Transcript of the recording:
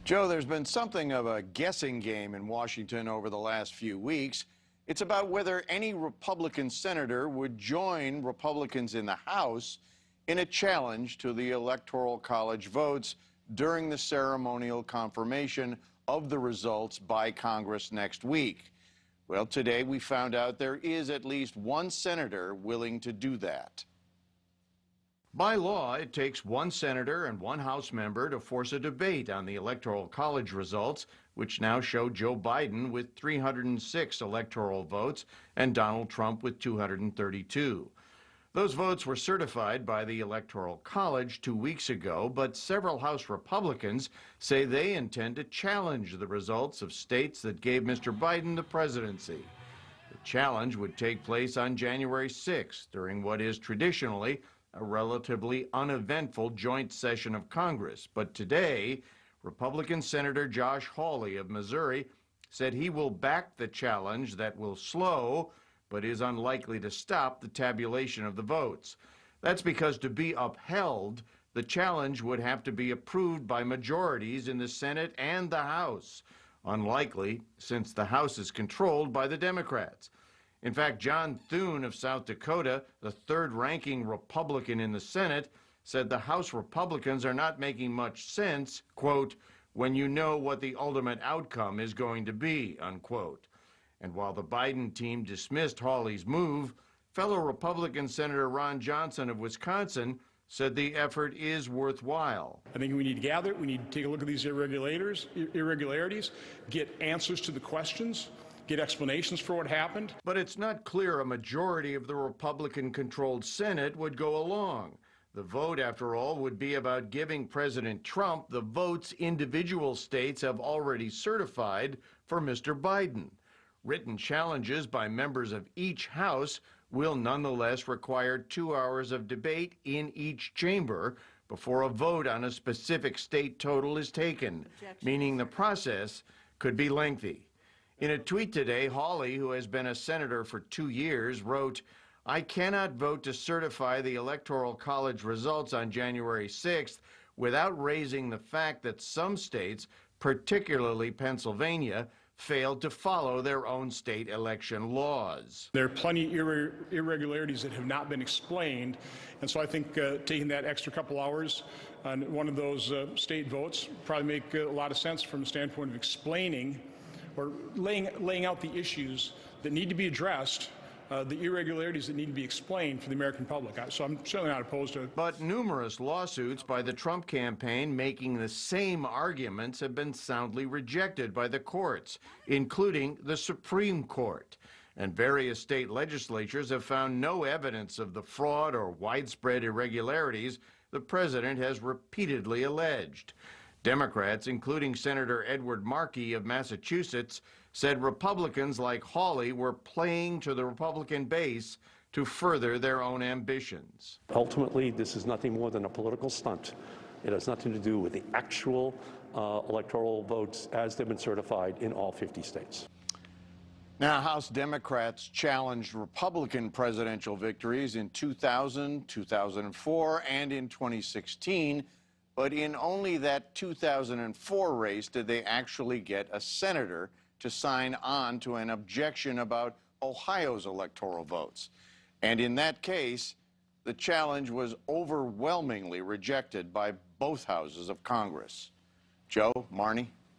Joe, there's been something of a guessing game in Washington over the last few weeks. It's about whether any Republican senator would join Republicans in the House in a challenge to the Electoral College votes during the ceremonial confirmation of the results by Congress next week. Well, today we found out there is at least one senator willing to do that. By law, it takes one senator and one House member to force a debate on the Electoral College results, which now show Joe Biden with 306 electoral votes and Donald Trump with 232. Those votes were certified by the Electoral College 2 weeks ago, but several House Republicans say they intend to challenge the results of states that gave Mr. Biden the presidency. The challenge would take place on January 6th, during what is traditionally a relatively uneventful joint session of Congress. But today, Republican Senator Josh Hawley of Missouri said he will back the challenge that will slow, but is unlikely to stop, the tabulation of the votes. That's because to be upheld, the challenge would have to be approved by majorities in the Senate and the House. Unlikely, since the House is controlled by the Democrats. In fact, John Thune of South Dakota, the third-ranking Republican in the Senate, said the House Republicans are not making much sense, quote, when you know what the ultimate outcome is going to be, unquote. And while the Biden team dismissed Hawley's move, fellow Republican Senator Ron Johnson of Wisconsin said the effort is worthwhile. I think we need to gather, we need to take a look at these irregularities, get answers to the questions, get explanations for what happened. But it's not clear a majority of the Republican-controlled Senate would go along. The vote, after all, would be about giving President Trump the votes individual states have already certified for Mr. Biden. Written challenges by members of each House will nonetheless require 2 hours of debate in each chamber before a vote on a specific state total is taken, meaning the process could be lengthy. In a tweet today, Hawley, who has been a senator for 2 years, wrote, I cannot vote to certify the Electoral College results on January 6th without raising the fact that some states, particularly Pennsylvania, failed to follow their own state election laws. There are plenty of irregularities that have not been explained, and so I think taking that extra couple hours on one of those state votes probably make a lot of sense from the standpoint of explaining or laying out the issues that need to be addressed, the irregularities that need to be explained for the American public. So I'm certainly not opposed to it. But numerous lawsuits by the Trump campaign making the same arguments have been soundly rejected by the courts, including the Supreme Court. And various state legislatures have found no evidence of the fraud or widespread irregularities the president has repeatedly alleged. Democrats, including Senator Edward Markey of Massachusetts, said Republicans like Hawley were playing to the Republican base to further their own ambitions. Ultimately, this is nothing more than a political stunt. It has nothing to do with the actual electoral votes as they've been certified in all 50 states. Now, House Democrats challenged Republican presidential victories in 2000, 2004, and in 2016. But in only that 2004 race did they actually get a senator to sign on to an objection about Ohio's electoral votes. And in that case, the challenge was overwhelmingly rejected by both houses of Congress. Joe, Marnie?